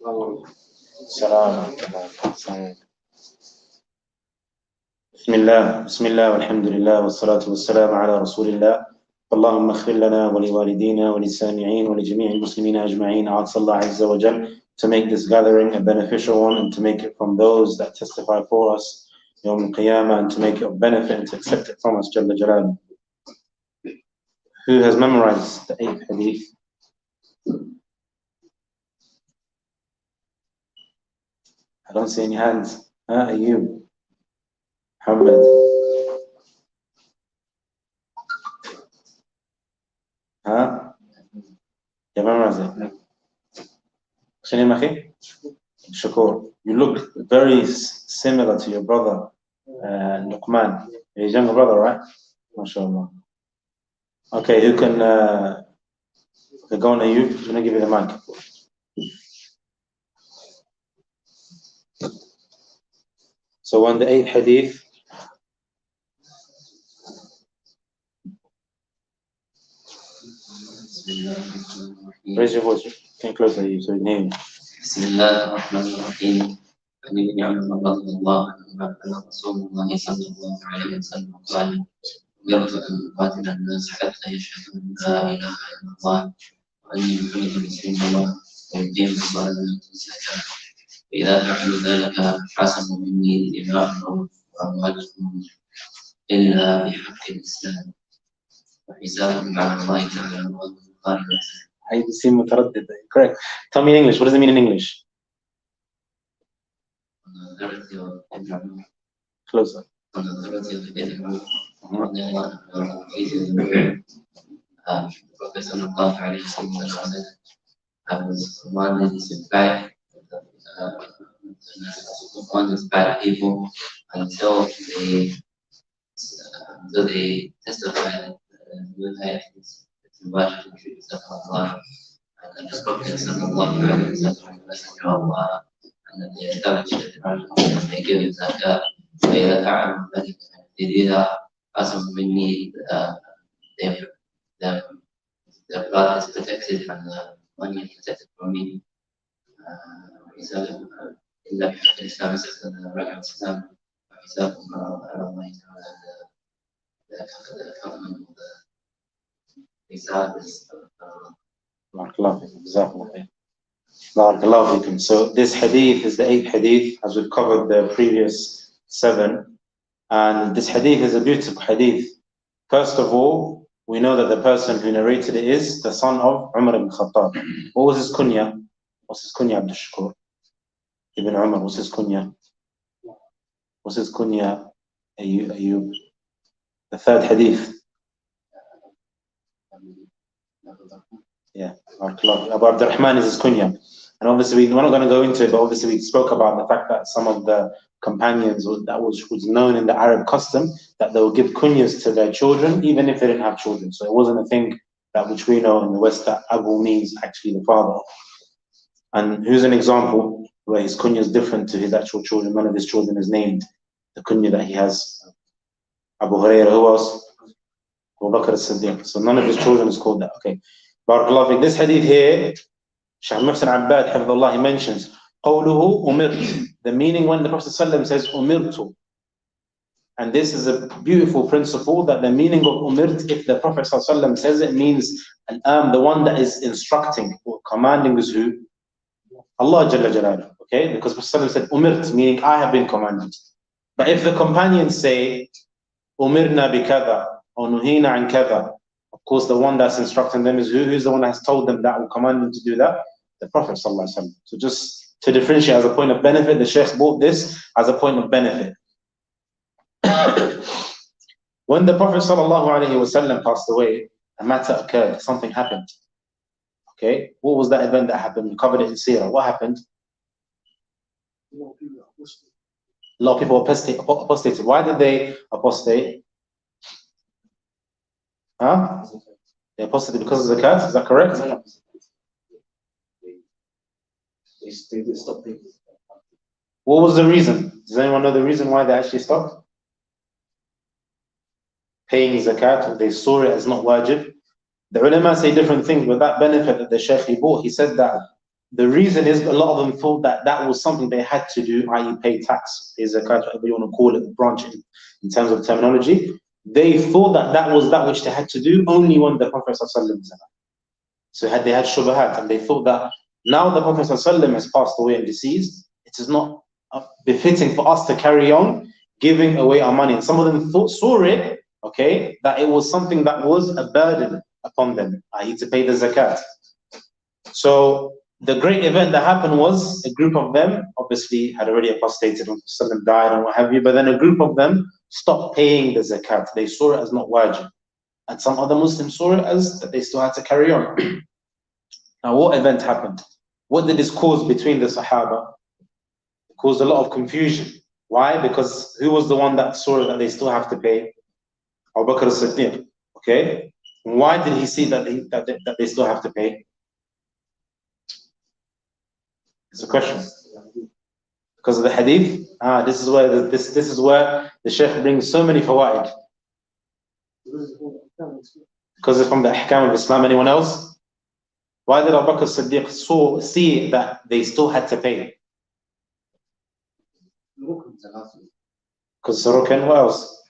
بسم الله والحمد لله والصلاة والسلام على رسول الله. اللهم اغفر لنا ولوالدينا وللسامعين ولجميع المسلمين أجمعين. I ask Allah Azza wa Jal to make this gathering a beneficial one and to make it from those that testify for us Yawm al-Qiyamah, and to make it of benefit and to accept it from us Jalla Jalal. Who has memorized the 8th hadith? I don't see any hands. Ayub, Muhammad. You memorize it? What's your name, Akhi? Shakur. You look very similar to your brother, Luqman. His younger brother, right? MashaAllah. Okay, who can go on Ayub? I'm going to give you the mic. So on the 8th hadith, raise your voice. Get closer to you so you can hear me. بسم الله الرحمن الرحيم. عن ابن عمر رضي الله عنهما أن رسول الله صلى الله عليه وسلم قال: أمرت أن أقاتل الناس حتى يشهدوا أن لا إله إلا الله وأني محمد رسول الله ويقيموا الصلاة ويؤتوا الزكاة فإذا فعلوا ذلك حسبوا مني دماءهم وأموالهم إلا بحق الإسلام وحسابهم على الله تعالى. رواه البخاري ومسلم. I seem متردد. Correct. Tell me in English. What does it mean in English? Closer. Bad people until they testify that it's invited to treat yourself Allah and the Prophet sallallahu alaihi wasallam the Messenger of Allah, and that they establish that they give zakah. فإذا فعلوا ذلك إذا أصبحوا مني their blood is protected and the money is protected from me. إلا بحق الإسلام سكن رجع الإسلام وحسابهم على الله تعالى. The covenant of the Islam is So this hadith is the 8th hadith, as we've covered the previous 7, and this hadith is a beautiful hadith. First of all, we know that the person who narrated it is the son of Umar ibn Khattab. What was his kunya? What's his kunya, Abdul Shakur? Ibn Umar, what's his kunya? What's his kunya? Ayub. The 3rd hadith. Yeah, Abu Abdurrahman is his kunya. And obviously, we're not going to go into it, but obviously we spoke about the fact that some of the companions, that was known in the Arab custom, that they would give kunyas to their children, even if they didn't have children. So it wasn't a thing that which we know in the West, that Abu means actually the father. And here's an example where his kunya is different to his actual children. None of his children is named the kunya that he has. Abu Hurairah, who else? Abu Bakr as-Siddiq. So none of his children is called that. Okay. Barakallahu. This hadith here, Shaykh Muhsin Abbad, Hafidhullah, he mentions, قوله أمرت. The meaning when the Prophet ﷺ says أمرت. And this is a beautiful principle, that the meaning of أمرت, if the Prophet ﷺ says it, means the one that is instructing or commanding is who? Allah Jalla Jalaluhu. Okay? Because the Prophet ﷺ said أمرت, meaning I have been commanded. But if the companions say أمرنا بكذا or نهينا عن كذا, of course the one that's instructing them is who? Who's the one that has told them that, will command them to do that? The Prophet ﷺ. So just to differentiate as a point of benefit, the Shaykh brought this as a point of benefit. When the Prophet ﷺ passed away, a matter occurred, something happened. Okay, what was that event that happened? We covered it in Seerah. What happened? A lot of people apostated. Why did they apostate? They apostated because of zakat, is that correct? What was the reason? Does anyone know the reason why they actually stopped paying zakat? They saw it as not wajib. The ulama say different things, but that benefit that the Shaykh brought, he said that the reason is a lot of them thought that that was something they had to do, i.e. pay tax, is a kind of, whatever you want to call it, branch in terms of terminology. They thought that that was that which they had to do only when the Prophet ﷺ. So they had shubahat, and they thought that now the Prophet ﷺ has passed away and deceased, it is not befitting for us to carry on giving away our money. And some of them saw it, okay, that it was something that was a burden upon them, i.e. to pay the zakat. So the great event that happened was a group of them obviously had already apostated when Prophet died and what have you, but then a group of them stopped paying the zakat. They saw it as not wajib. And some other Muslims saw it as that they still had to carry on. Now what event happened? What did this cause between the Sahaba? It caused a lot of confusion. Why? Because who was the one that saw that they still have to pay? Abu Bakr as-Siddiq. Okay? And why did he see that they still have to pay? It's a question. Because of the hadith? This is where this is where the Shaykh brings so many fawaid. Because it's from the ahkam of Islam. Anyone else? Why did Abu Bakr as-Siddiq see that they still had to pay? Because it's a rukn. What else?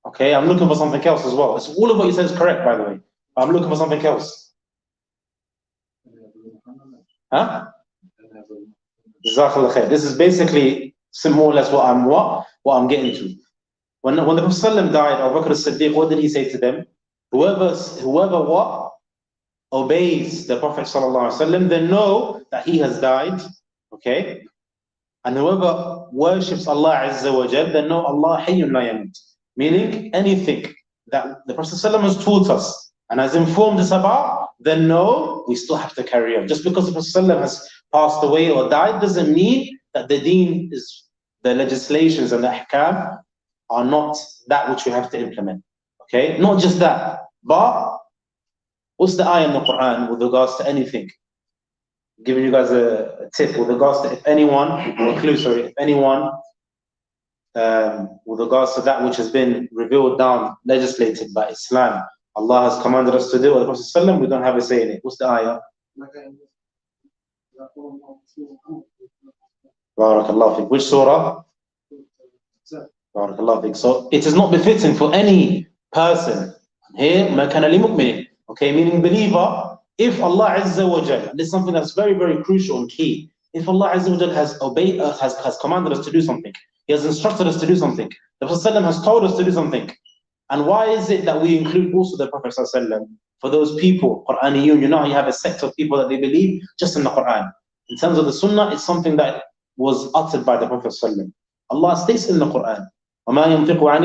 Okay, I'm looking for something else as well. It's all of what you said is correct, by the way. I'm looking for something else. Huh? Jazakallah khair. This is basically more or less what I'm getting to. When the Prophet ﷺ died, Abu Bakr as-Siddiq, what did he say to them? Whoever what obeys the Prophet ﷺ, then know that he has died. Okay? And whoever worships Allah Azza wa Jal, then know Allah Hayyun La Yamut. Meaning anything that the Prophet ﷺ has taught us and has informed us about, then no, we still have to carry on. Just because the Prophet ﷺ has passed away or died doesn't mean that the deen is, the legislations and the ahkam are not that which we have to implement. Okay? Not just that, but what's the ayah in the Quran with regards to anything? I'm giving you guys a tip with regards to if anyone, or a clue, sorry, if anyone, with regards to that which has been revealed down, legislated by Islam, Allah has commanded us to do, or the Prophet ﷺ, we don't have a say in it. What's the ayah? Barakallahu fiqh. Which surah? Barakallahu fiqh. So it is not befitting for any person here, ma kana li mu'minin, okay, meaning believer, if Allah Azza wa Jal, and this is something that's very, very crucial and key, if Allah Azza wa Jal has obeyed us, has commanded us to do something, He has instructed us to do something, the Prophet ﷺ has told us to do something, and why is it that we include also the Prophet ﷺ for those people, Quraniyun? You know, you have a sect of people that they believe just in the Quran. In terms of the Sunnah, it's something that was uttered by the Prophet ﷺ. Allah states in the Quran, وَمَا يَنْطِقُ عَنِ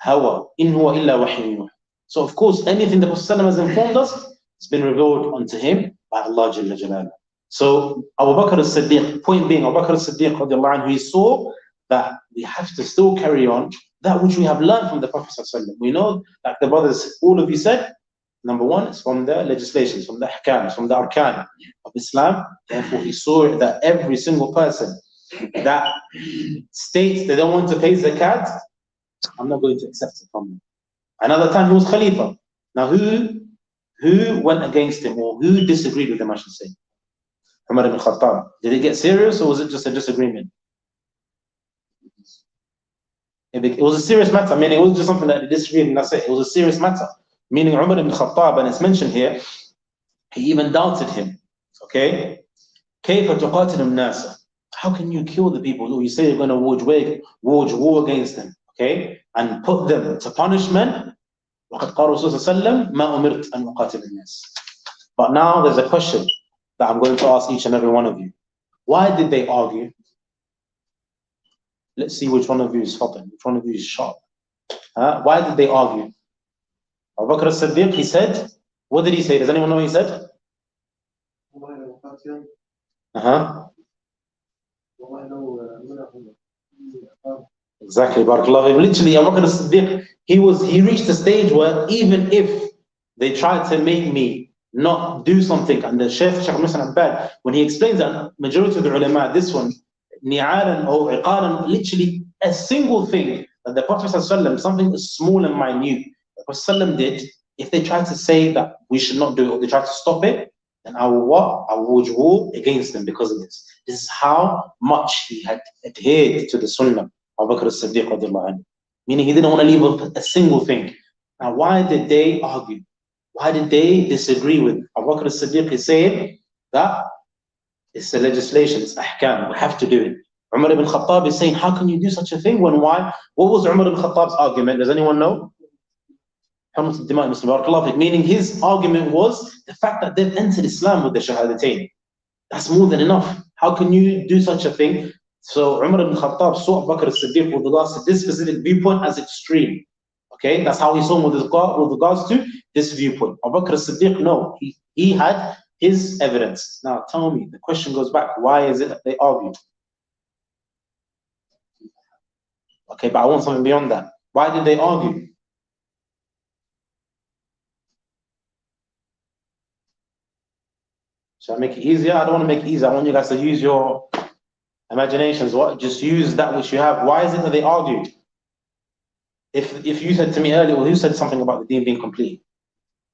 الْهَوَىٰ إِنْ هُوَ إِلَّا وَحْيٌ يُوحَىٰ. So of course, anything the Prophet ﷺ has informed us, it's been revealed unto him by Allah Jalla Jalaluhu. So Abu Bakr as-Siddiq, point being, Abu Bakr as-Siddiq radiallahu anhu, he saw that we have to still carry on that which we have learned from the Prophet ﷺ. We know, like the brothers, all of you said, number one, it's from the legislations, from the ahkam, from the arkan of Islam. Therefore, he saw that every single person that states they don't want to pay zakat, I'm not going to accept it from them. Another time he was Khalifa. Now who went against him, or who disagreed with him, I should say? Umar ibn Khattab. Did it get serious, or was it just a disagreement? It was a serious matter. I mean, it wasn't just something that they disagreed and that's it. It was a serious matter. Meaning Umar ibn Khattab, and it's mentioned here, he even doubted him. Okay? كيف تقاتل الناس? How can you kill the people who you say you're going to wage war against them? Okay? And put them to punishment? وقد قال رسول صلى الله عليه وسلم ما أمرت أن أقاتل الناس. But now there's a question that I'm going to ask each and every one of you. Why did they argue? Let's see which one of you is fadl, which one of you is sharp. Why did they argue? Abu Bakr as-Siddiq, he said, what did he say? Does anyone know what he said? Exactly, barakallahu. Literally, Abu Bakr as-Siddiq, he reached a stage where even if they tried to make me not do something, and the Shaykh Muslim Abbad, when he explains that, majority of the ulama, this one, ni'alan or iqalan, literally a single thing that the Prophet ﷺ, something small and minute, the Prophet ﷺ did, If they try to say that we should not do it, or they try to stop it, then I will what? I will wage war against them because of this. This is how much he had adhered to the Sunnah of Abu Bakr as-Siddiq radiallahu anhu. Meaning he didn't want to leave a single thing. Now, why did they argue? Why did they disagree with Abu Bakr as-Siddiq? Is saying that it's a legislation, it's ahkam, we have to do it. Umar ibn Khattab is saying, how can you do such a thing? Why? What was Umar ibn Khattab's argument? Does anyone know? Meaning his argument was the fact that they've entered Islam with the Shahadatain. That's more than enough. How can you do such a thing? So Umar ibn Khattab saw Abu Bakr as-Siddiq with regards to this specific viewpoint as extreme. Okay, that's how he saw him with regards to this viewpoint. Abu Bakr as-Siddiq, no, he had his evidence. Now tell me, the question goes back, why is it that they argued? Okay, but I want something beyond that. Why did they argue? Should I make it easier? I don't want to make it easier. I want you guys to use your imaginations. Just use that which you have. Why is it that they argued? If you said to me earlier, well, who said something about the deen being complete?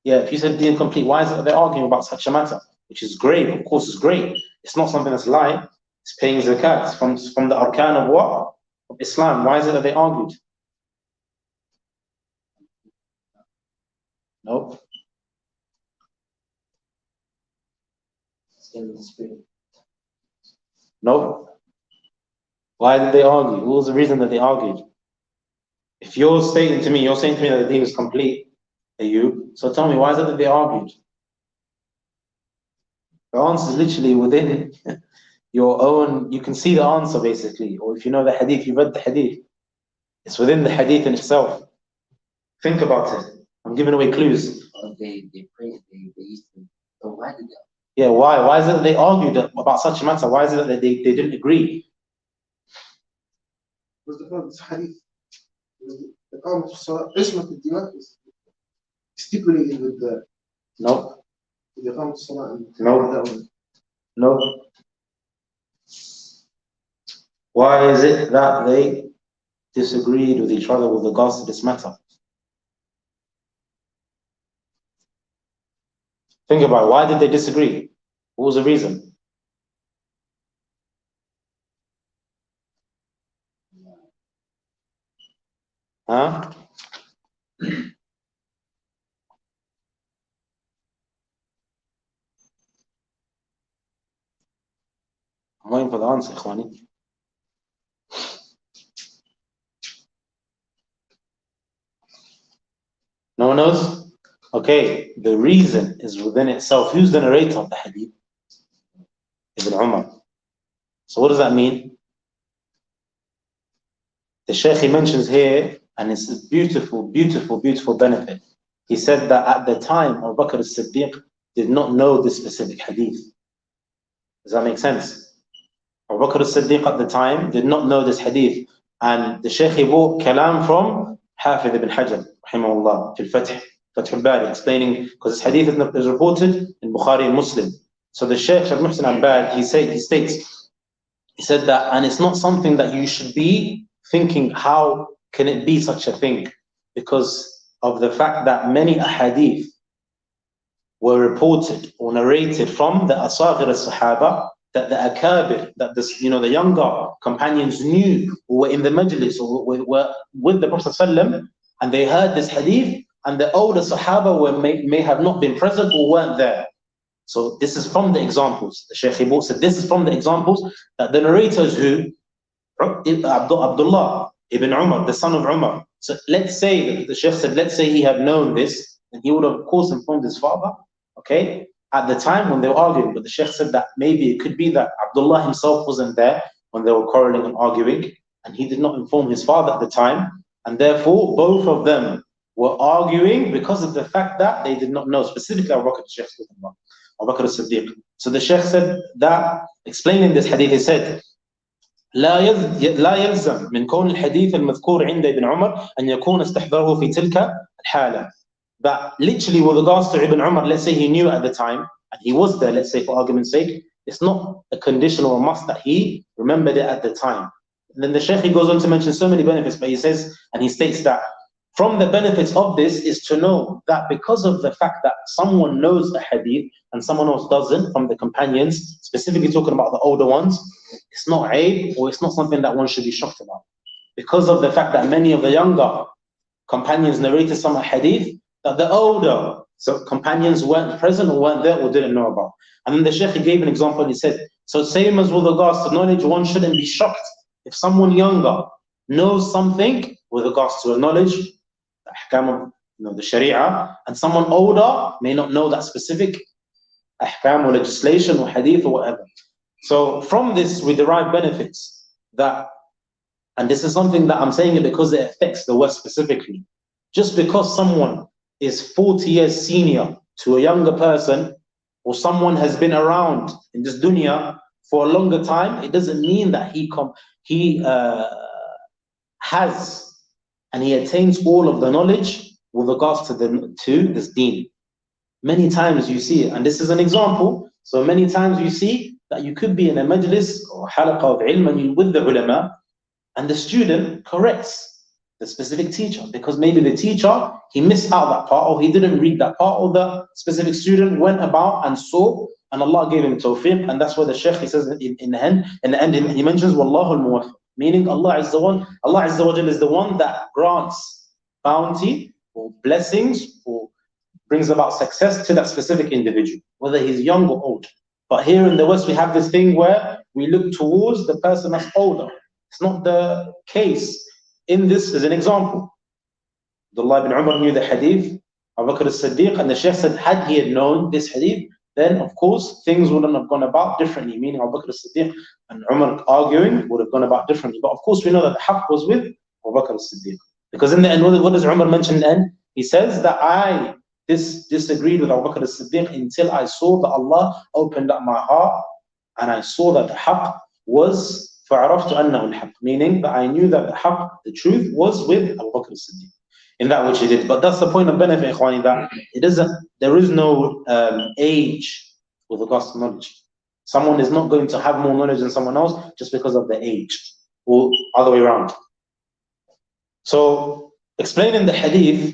Yeah, if you said deen complete, why is it that they're arguing about such a matter? Which is great, of course it's great. It's not something that's light. It's paying zakat. It's from the arkan of what? Of Islam. Why is it that they argued? Nope. In the spirit. Nope. Why did they argue? What was the reason that they argued? If you're saying to me that the deen is complete, so tell me, why is it that they argued? The answer is literally within your own, you can see the answer basically, or if you know the hadith, you've read the hadith. It's within the hadith in itself. Think about it. I'm giving away clues. They used to. So why did they? Yeah, why? Why is it that they argued about such a matter? Why is it that they didn't agree? Was the hadith? The Qawm Salah, Ismat al-Dima is stipulated with the. No. The Qawm Salah. No. No. Why is it that they disagreed with each other with regards to this matter? Think about it. Why did they disagree? What was the reason? Huh? I'm waiting for the answer, Ikhwani. No one knows? Okay, the reason is within itself. Who's the narrator of the hadith? Ibn Umar. So what does that mean? The Shaykh he mentions here, and it's a beautiful, beautiful, beautiful benefit. He said that at the time, Abu Bakr as-Siddiq did not know this specific hadith. Does that make sense? Abu Bakr as-Siddiq at the time did not know this hadith. And the Shaykh he brought kalam from Hafiz ibn Hajar, rahimahullah, fil Fath al-Bari, explaining, because this hadith is reported in Bukhari and Muslim. So the Shaykh Muhsin al-Bad, he states, he said that, and it's not something that you should be thinking, how can it be such a thing? Because of the fact that many ahadith were reported or narrated from the Asaghir al-Sahaba, that the Akabir, that the younger companions knew, who were in the majlis, or were with the Prophet ﷺ, and they heard this hadith, and the older Sahaba may have not been present or weren't there. So this is from the examples. The Shaykh Ibn said this is from the examples that the narrators who Abdullah ibn Umar, the son of Umar. So let's say, the Shaykh said, let's say he had known this, and he would have, of course, informed his father, okay, at the time when they were arguing. But the Shaykh said that maybe it could be that Abdullah himself wasn't there when they were quarreling and arguing, and he did not inform his father at the time, and therefore both of them were arguing because of the fact that they did not know, specifically Abu Bakr as-Siddiq. So the Shaykh said that, explaining this hadith, he said, لا يلزم من كون الحديث المذكور عند ابن عمر أن يكون استحضره في تلك الحالة. That literally with regards to Ibn Umar, let's say he knew at the time, and he was there, let's say for argument's sake, it's not a condition or a must that he remembered it at the time. And then the Shaykh, he goes on to mention so many benefits, but he says, and he states that from the benefits of this is to know that because of the fact that someone knows a hadith and someone else doesn't, from the companions, specifically talking about the older ones, it's not aib, or it's not something that one should be shocked about. Because of the fact that many of the younger companions narrated some hadith that the older companions weren't present or weren't there or didn't know about. And then the Shaykh gave an example. He said, so same as with regards to knowledge, one shouldn't be shocked if someone younger knows something with regards to a knowledge, the ahkam of the Sharia, and someone older may not know that specific ahkam or legislation or hadith or whatever. So from this we derive benefits that, and this is something that I'm saying it because it affects the West specifically. Just because someone is 40 years senior to a younger person, or someone has been around in this dunya for a longer time, it doesn't mean that he has and he attains all of the knowledge with regards to this deen. Many times you see it, and this is an example. So many times you see that you could be in a majlis or halaqah of ilm and you're with the ulama, and the student corrects the specific teacher because maybe the teacher, he missed out that part, or he didn't read that part, or the specific student went about and saw, and Allah gave him tawfiq. And that's where the Shaykh, he says in the end he mentions Wallahu al-Muwaffiq, meaning Allah Azza wa Jalla is the one that grants bounty or blessings or brings about success to that specific individual, whether he's young or old. But here in the West we have this thing where we look towards the person that's older. It's not the case. In this is an example. Abdullah ibn Umar knew the hadith, Abu Bakr as-Siddiq, and the Shaykh said, had he had known this hadith, then of course things wouldn't have gone about differently, meaning Abu Bakr as-Siddiq and Umar arguing would have gone about differently. But of course we know that the haqq was with Abu Bakr as-Siddiq. Because in the end, what does Umar mention in the end? He says that I disagreed with Abu Bakr as-Siddiq until I saw that Allah opened up my heart and I saw that the haqq was فَعَرَفْتُ أَنَّهُ الْحَقِّ, meaning that I knew that the haqq, the truth, was with Abu Bakr as-Siddiq in that which he did. But that's the point of benefit, ikhwani, that there is no age with regards to knowledge. Someone is not going to have more knowledge than someone else just because of their age, or other way around. So, explaining the hadith,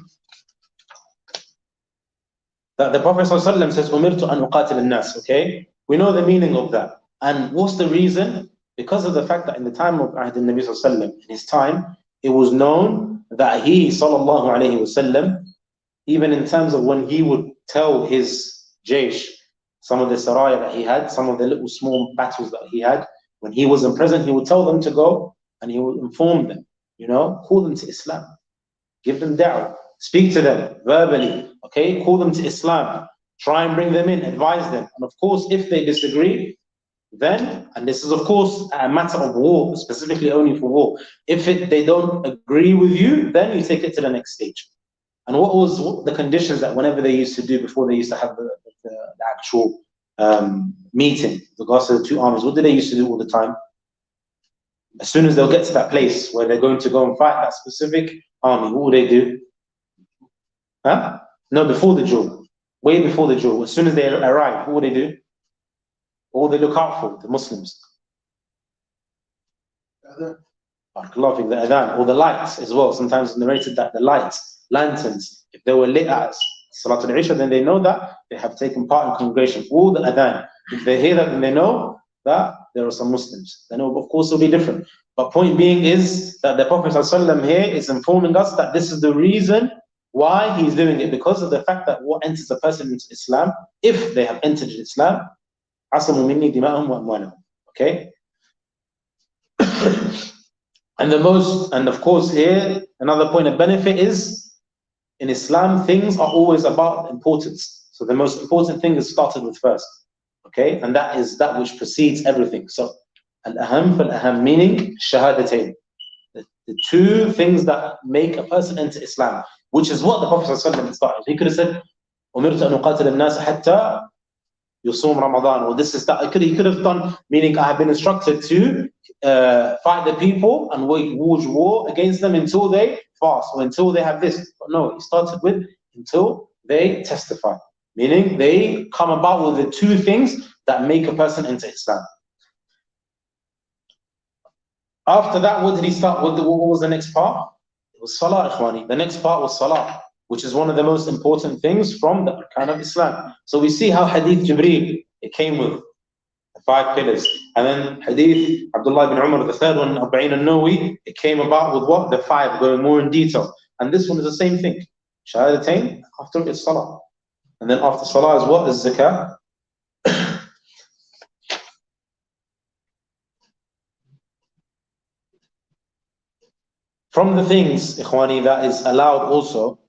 that the Prophet ﷺ says, أُمِرْتُ أَنْ أُقَاتِلَ النَّاسِ, okay? We know the meaning of that. And what's the reason? Because of the fact that in the time of Ahd al-Nabi ﷺ, in his time, it was known that he, sallallahu alayhi wasallam, even in terms of when he would tell his jaysh, some of the saraya that he had, some of the little small battles that he had, when he wasn't present, he would tell them to go and he would inform them, call them to Islam, give them da'wah, speak to them verbally, okay, call them to Islam, try and bring them in, advise them. And of course, if they disagree, then, and this is of course a matter of war, specifically only for war, if they don't agree with you, then you take it to the next stage. And what was the conditions that whenever they used to do before they used to have the actual meeting, regards to the two armies, what did they used to do all the time? As soon as they'll get to that place where they're going to go and fight that specific army, what will they do? Huh? No, before the duel, way before the duel, as soon as they arrive, what will they do? Or they look out for the Muslims. The adhan, or the lights as well. Sometimes it's narrated that the lights, lanterns, if they were lit as Salatul Isha, then they know that they have taken part in congregation. Or the adhan, if they hear that, then they know that there are some Muslims. Then of course it will be different. But point being is that the Prophet ﷺ here is informing us that this is the reason why he's doing it, because of the fact that what enters a person into Islam, if they have entered Islam, okay? And of course here, another point of benefit is, in Islam, things are always about importance. So the most important thing is started with first, okay? And that is that which precedes everything. So, al-aham fal-aham, meaning shahadatain. The two things that make a person enter Islam, which is what the Prophet ﷺ started. He could have said, أُمِرْتُ أَنْ أُقَاتِلَ النَّاسَ حَتَّى يُصُومُ Ramadan, or this is that. He could have done, meaning I have been instructed to fight the people and wage war against them until they fast, or until they have this. But no, he started with until they testify, meaning they come about with the two things that make a person enter Islam. After that, what did he start with? What was the next part? It was Salah, Ikhwani. The next part was Salah, which is one of the most important things from the Arkan of Islam. So we see how Hadith Jibreel, it came with the 5 pillars. And then Hadith Abdullah ibn Umar, the third one, Hadeeth Imam Nawawi, it came about with what? The 5, going more in detail. And this one is the same thing. Shahadatain, after it's Salah. And then after Salah is what? Is Zakah. From the things, Ikhwani, that is allowed also,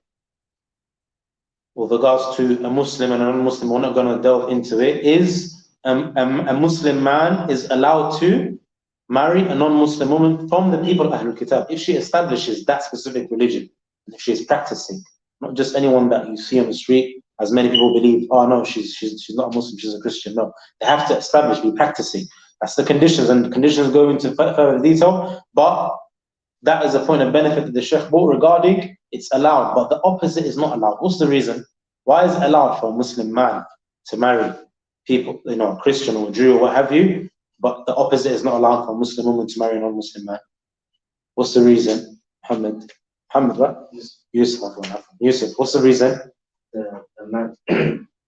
with regards to a Muslim and a non-Muslim, we're not going to delve into it, is a Muslim man is allowed to marry a non-Muslim woman from the people of Ahlul Kitab if she establishes that specific religion, and if she is practicing. Not just anyone that you see on the street, as many people believe, oh no, she's not a Muslim, she's a Christian. No, they have to establish, be practicing. That's the conditions, and the conditions go into further detail, but that is a point of benefit that the Shaykh brought regarding it's allowed, but the opposite is not allowed. What's the reason? Why is it allowed for a Muslim man to marry people, Christian or Jew or what have you, but the opposite is not allowed for a Muslim woman to marry a non-Muslim man? What's the reason? Muhammad, right? Yusuf. What's the reason? The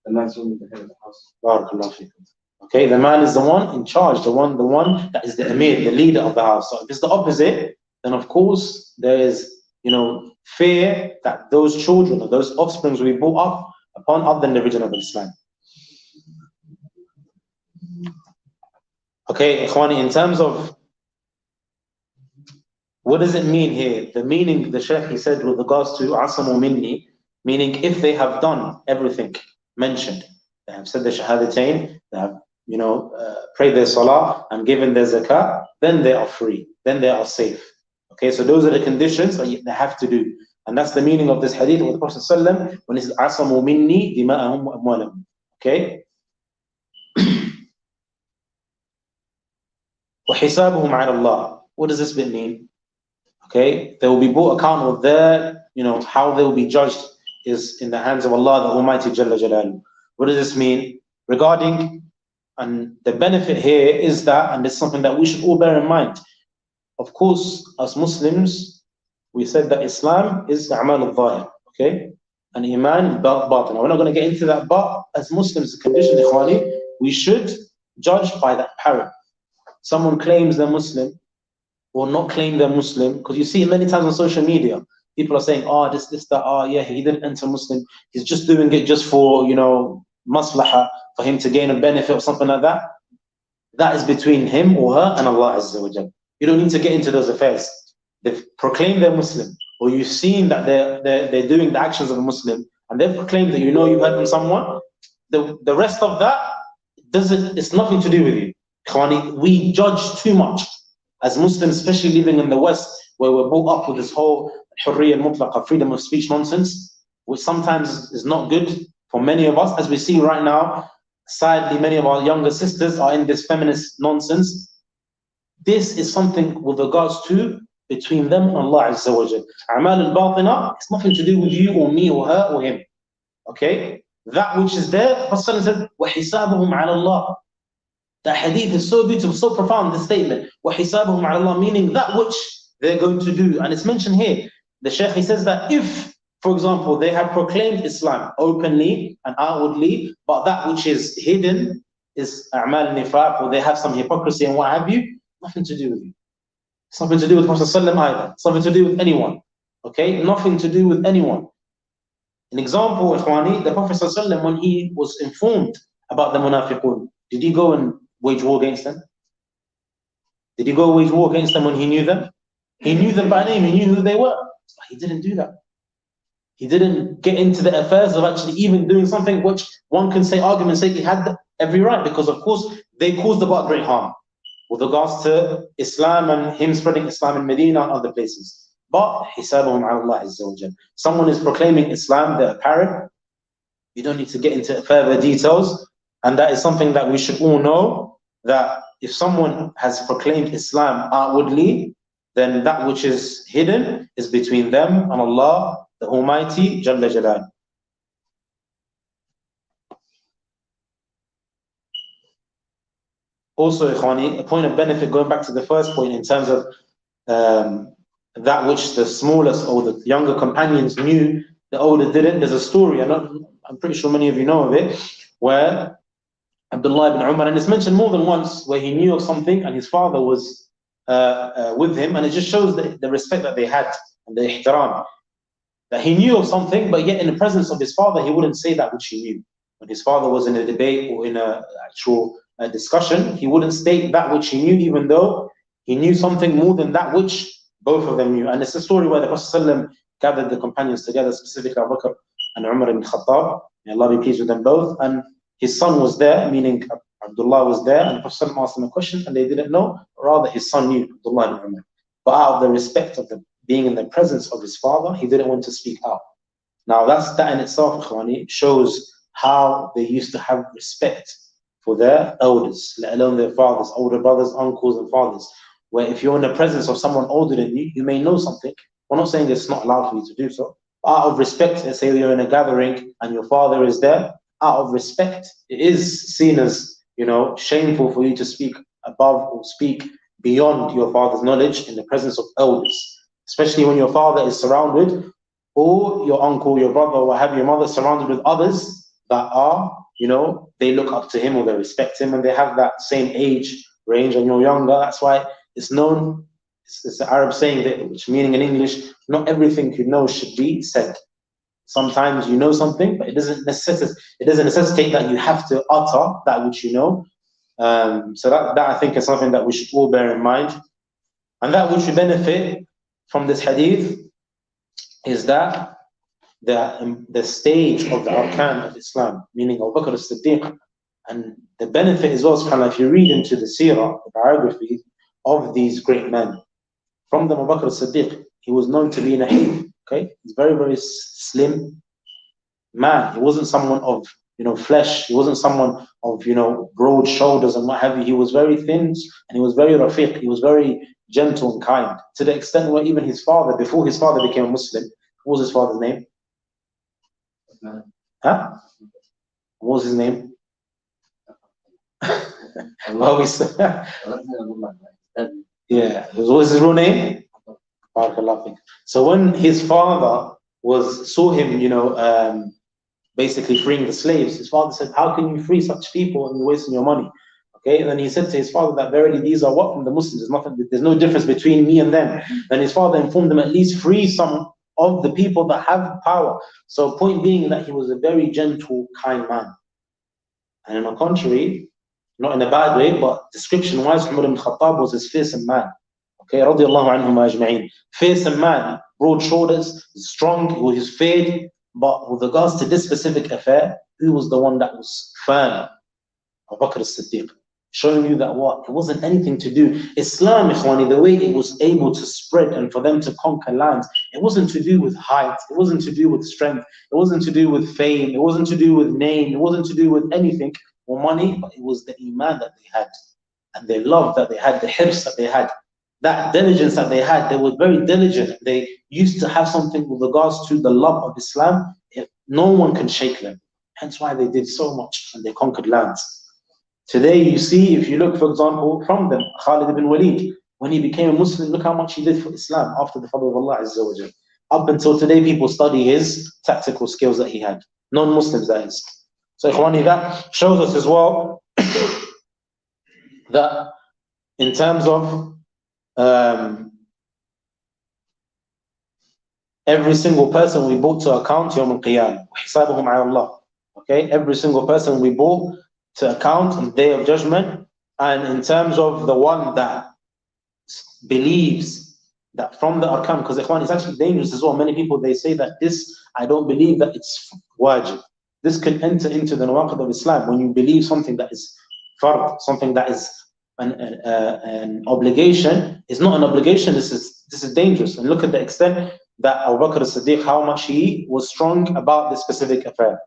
man's only the head of the house. Barakallahu feekum. Okay, the man is the one in charge, the one that is the Amir, the leader of the house. So if it's the opposite, then of course there is, fear that those children or those offsprings will be brought up upon other than the religion of Islam. Okay, Ikhwani, in terms of what does it mean here? The meaning, the Shaykh, he said with regards to asamu minni, meaning if they have done everything mentioned, they have said the shahadatain, they have, prayed their salah and given their zakah, then they are free, then they are safe. Okay, so those are the conditions that they have to do. And that's the meaning of this hadith of the Prophet ﷺ when he says, Asamu minni dima'ahum wa amwalahum. Okay? وَحِسَابُهُمْ عَلَى اللَّهِ. What does this bit mean? Okay, they will be brought account of their, how they will be judged is in the hands of Allah, the Almighty Jalla Jalaluhu. What does this mean? Regarding, and the benefit here is that, and it's something that we should all bear in mind. Of course, as Muslims, we said that Islam is a'mal al-zahir, okay? And Iman, batin. We're not going to get into that, but as Muslims, the condition, Ikhwani, we should judge by that parent. Someone claims they're Muslim, or not claim they're Muslim, because you see many times on social media, people are saying, oh, this, that, oh, yeah, he didn't enter Muslim, he's just doing it just for, maslaha, for him to gain a benefit or something like that. That is between him or her and Allah Azza wa Jalla. You don't need to get into those affairs. They've proclaimed they're Muslim, or you've seen that they're doing the actions of a Muslim, and they've proclaimed that you've heard from someone. The rest of that it's nothing to do with you. We judge too much as Muslims, especially living in the West, where we're brought up with this whole hurriya mutlaqa, freedom of speech nonsense, which sometimes is not good for many of us, as we see right now. Sadly, many of our younger sisters are in this feminist nonsense. This is something with regards to between them and Allah Azza wa Jal. A'mal al-batina, it's nothing to do with you or me or her or him. Okay? That which is there, the Prophet said, وَحِسَابُهُمْ عَلَى اللَّهِ. That hadith is so beautiful, so profound, this statement. وَحِسَابُهُمْ عَلَى اللَّهِ, meaning that which they're going to do. And it's mentioned here. The Shaykh, he says that if, for example, they have proclaimed Islam openly and outwardly, but that which is hidden is a'mal nifaq, or they have some hypocrisy and what have you, nothing to do with you. It's nothing to do with Prophet ﷺ either. It's nothing to do with anyone. Okay? Nothing to do with anyone. An example, Ikhwani, the Prophet ﷺ, when he was informed about the munafiqun, did he go and wage war against them? Did he go wage war against them when he knew them? He knew them by name, he knew who they were. But he didn't do that. He didn't get into the affairs of actually even doing something which one can say, argument's sake, he had every right, because of course they caused about great harm with regards to Islam and him spreading Islam in Medina and other places. But hisabuhum ala Allah Azza wa Jal. Someone is proclaiming Islam, they're apparent. You don't need to get into further details. And that is something that we should all know, that if someone has proclaimed Islam outwardly, then that which is hidden is between them and Allah, the Almighty, Jalla Jalal. Also, Ikhwani, a point of benefit, going back to the first point in terms of that which the smallest or the younger companions knew, the older didn't. There's a story, I'm pretty sure many of you know of it, where Abdullah ibn Umar, and it's mentioned more than once, where he knew of something and his father was with him, and it just shows the respect that they had and the ihtiram. That he knew of something, but yet in the presence of his father, he wouldn't say that which he knew. When his father was in a debate or in an actual discussion, he wouldn't state that which he knew, even though he knew something more than that which both of them knew. And it's a story where the Prophet ﷺ gathered the companions together, specifically Abu Bakr and Umar ibn Khattab, may Allah be pleased with them both, and his son was there, meaning Abdullah was there, and the Prophet ﷺ asked them a question and they didn't know, rather his son knew, Abdullah ibn Umar. But out of the respect of being in the presence of his father, he didn't want to speak out. Now that in itself, Ikhwani, shows how they used to have respect for their elders, let alone their fathers, older brothers, uncles and fathers. Where if you're in the presence of someone older than you, you may know something. We're not saying it's not allowed for you to do so. Out of respect, let's say you're in a gathering and your father is there, out of respect, it is seen as, shameful for you to speak above or speak beyond your father's knowledge in the presence of elders. Especially when your father is surrounded, or your uncle, your brother, or what have your mother surrounded with others that are, they look up to him or they respect him and they have that same age range and you're younger. That's why it's known, it's the Arab saying that, which meaning in English, not everything you know should be said. Sometimes you know something, but it doesn't necessitate that you have to utter that which you know. So that I think is something that we should all bear in mind. And that which we benefit from this hadith is that the stage of the arkan of Islam, meaning Abu Bakr as-Siddiq, and the benefit as well, subhanAllah, if you read into the seerah, the biography of these great men, from them Abu Bakr as-Siddiq, he was known to be nahif, okay? He's very, very slim man. He wasn't someone of, flesh. He wasn't someone of, broad shoulders and what have you. He was very thin and he was very rafiq. He was very gentle and kind, to the extent where even his father, before his father became a Muslim, what was his father's name? Huh? What was his name? Yeah, what was his real name? So when his father saw him, basically freeing the slaves, his father said, "How can you free such people and you're wasting your money?" Okay, and then he said to his father that verily these are what from the Muslims. There's no difference between me and them. Then his father informed them, at least free some of the people that have power. So point being that he was a very gentle, kind man. And on the contrary, not in a bad way, but description-wise, Umar ibn Khattab was his fearsome man. Okay, radiallahu anhum ajma'in. Fearsome man, broad shoulders, strong, he was feared. But with regards to this specific affair, who was the one that was firm? Abu Bakr as-Siddiq. Showing you that it wasn't anything to do. Islam, Ikhwani, the way it was able to spread and for them to conquer lands, it wasn't to do with height, it wasn't to do with strength, it wasn't to do with fame, it wasn't to do with name, it wasn't to do with anything or money, but it was the iman that they had, and the love that they had, the hirs that they had, that diligence that they had. They were very diligent. They used to have something with regards to the love of Islam. No one can shake them. Hence why they did so much and they conquered lands. Today you see, if you look, for example, from them, Khalid ibn Walid, when he became a Muslim, look how much he did for Islam after the fadl of Allah Azza wa Jal. Up until today, people study his tactical skills that he had. Non-Muslims, that is. So Ikhwani, that shows us as well that in terms of every single person we brought to account Yawm al-Qiyamah, hisabuhum ala Allah. Okay, every single person we brought to account on the Day of Judgment. And in terms of the one that believes that from the arkan, because Ikhwan, it's actually dangerous as well. Many people, they say that this, I don't believe that it's wajib. This can enter into the nawaqid of Islam when you believe something that is fard, something that is an obligation. Is not an obligation. This is dangerous. And look at the extent that Abu Bakr as-Siddiq, how much he was strong about this specific affair.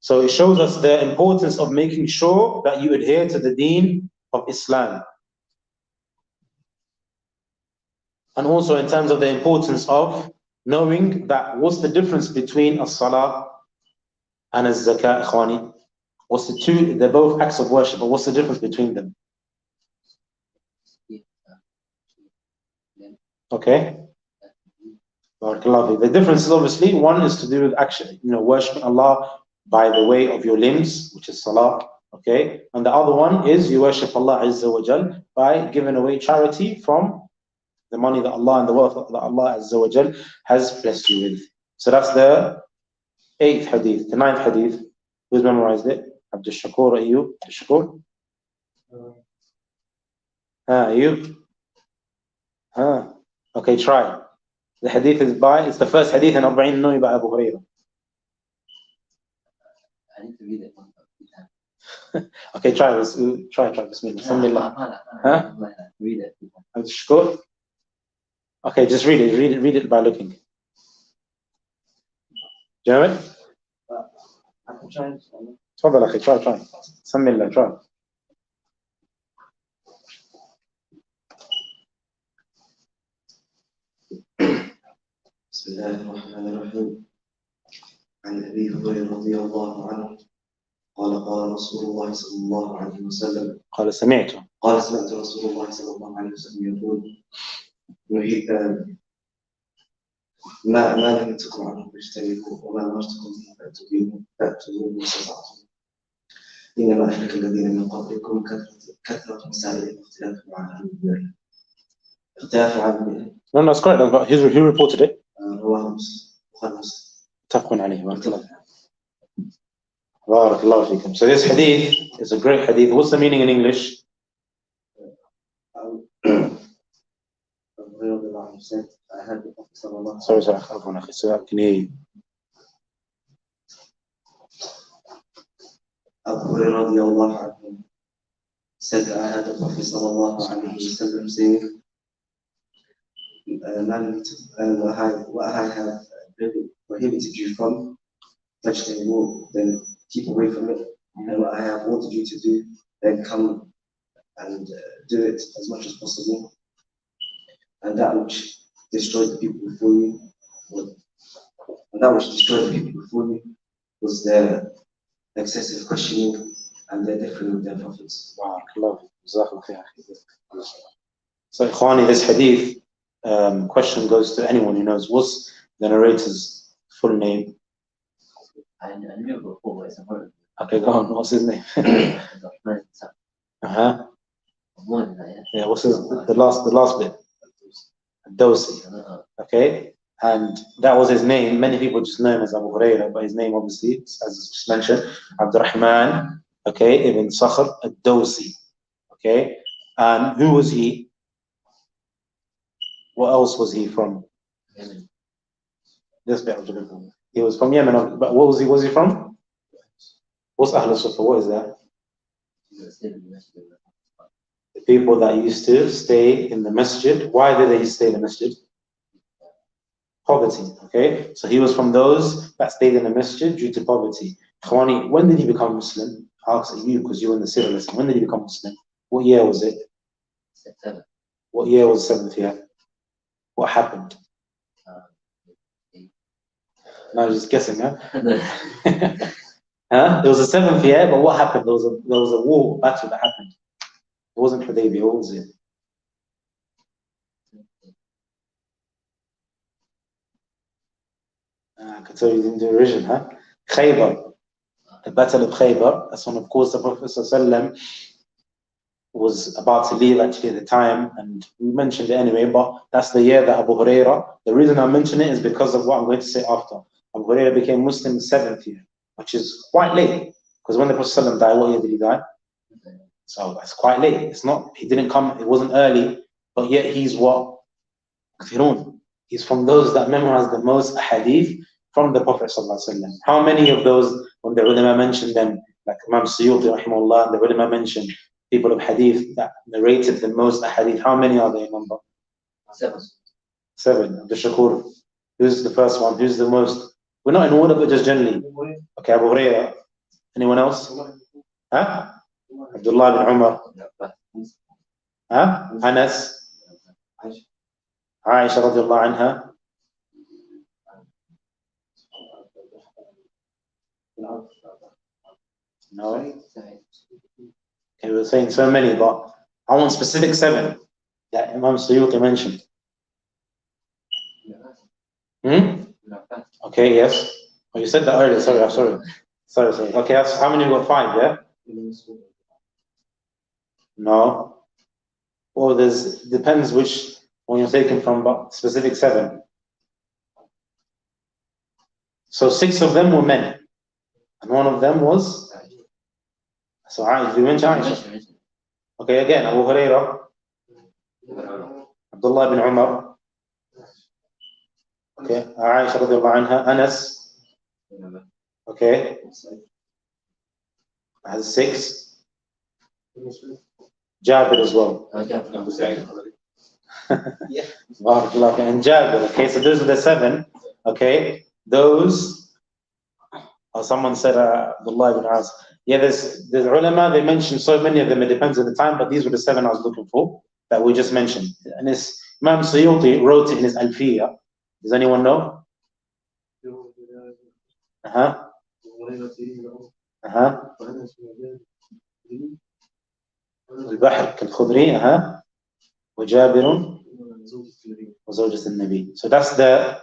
So it shows us the importance of making sure that you adhere to the deen of Islam. And also in terms of the importance of knowing that what's the difference between as-salah and az-zakah, ikhwani. What's the two? They're both acts of worship, but what's the difference between them? Okay. The difference is obviously one is to do with actually, worshiping Allah by the way of your limbs, which is salah. Okay. And the other one is you worship Allah Azza wa Jal by giving away charity from the money that Allah and the wealth that Allah Azza wa Jal has blessed you with. So that's the 8th hadith. The 9th hadith. Who's memorized it? Abdul Shakur, Ayub? Abdul Shakur? Ayub? Okay, try. The hadith is it's the first hadith in Arba'in Nawawi by Abu Hurairah. I need to read it. Okay, try. Bismillah. Read it. Abdul Shakur? Okay, just read it. Read it by looking. Do you know it? I can try. تفضل أخي, try. سمي الله, try. بسم الله الرحمن الرحيم. عن أبي هريرة رضي الله عنه قال رسول الله صلى الله عليه وسلم قال سمعت رسول الله صلى الله عليه وسلم يقول ما نهيتكم عنه فاجتنبوه وما أمرتكم به فأتوا به ما استطعتم إنما أهلك الذين من قبلكم كثرة مسائل واختلافهم عن أنبيائهم. No, it's correct. But who reported it? رواه مسلم. متفق عليه. بارك الله فيكم. So this hadith is a great hadith. What's the meaning in English? Sorry, I can hear you. Abu Hurairah radiallahu anhu said that I had the Prophet sallallahu alayhi wa sallam saying, what I have prohibited you from, then keep away from it. And what I have wanted you to do, then come and do it as much as possible. And that which destroyed the people before you, was their excessive questioning and their differing with their prophets. So, Ikhwani, this hadith question goes to anyone who knows. What's the narrator's full name? I knew before, but it's important. Okay, go on. What's his name? More than that, yeah. What's the last bit? Dosi. Okay, and that was his name. Many people just know him as Abu Hurairah, but his name, obviously, as just mentioned, Abdurrahman. Okay, ibn Sakhr ad-Dawsi. Okay, and who was he? What else was he from? Yemen. This bit of the book. He was from Yemen, but what was he? Was he from? What's Ahl Sufa? What is that? The people that used to stay in the masjid. Why did they stay in the masjid? Poverty. Okay, so he was from those that stayed in the masjid due to poverty. Khawani, when did he become Muslim? I'll ask you because you were in the Sirah lesson. When did he become Muslim? What year was it? September. What year was the 7th year? What happened? No, just guessing, huh? Huh? It was the 7th year, but what happened? There was a war, battle that happened. It wasn't Hudaybiyah, what was it? I can tell you didn't do a revision, huh? Khaybar. The Battle of Khaybar. That's when, of course, the Prophet ﷺ was about to leave actually at the time, and we mentioned it anyway, but that's the year that Abu Hurairah, the reason I mention it is because of what I'm going to say after. Abu Hurairah became Muslim the 7th year, which is quite late, because when the Prophet ﷺ died, what year did he die? So that's quite late. It's not, he didn't come, it wasn't early, but yet he's what? He's from those that memorize the most hadith from the Prophet ﷺ. How many of those, when the ulama mentioned them, like Imam Suyuti rahimahullah, the ulama mentioned people of hadith that narrated the most hadith, how many are they in number? 7. Abdul Shakur. Who's the first one? Who's the most? We're not in order, but just generally. Okay, Abu Hurairah. Anyone else? Huh? Abdullah bin Umar. Huh? Anas. Aisha radiallahu anha. No. Okay, we're saying so many, but I want specific 7 that Imam Suyuti mentioned. Okay, yes. Oh, you said that earlier. Sorry, I'm sorry. Sorry. Okay, that's how many we got? 5, yeah? No. Well, there's depends which one you're taking from, but specific 7. So 6 of them were men, and 1 of them was. So Aisha, we mentioned Aisha. Okay, again, Abu Hurairah, Abdullah ibn Umar. Okay, Aisha radiallahu anha, Anas. Okay, has 6. Jabir as well. Barakallah. And Jabir. Okay, so those are the 7. Okay, those. Someone said Abdullah ibn As. Yeah, there's ulama, they mentioned so many of them, it depends on the time, but these were the 7 I was looking for that we just mentioned. And this Imam Suyuti wrote it in his Alfiya. Does anyone know? البحر كالخضري وجابر وزوجة النبي. So that's the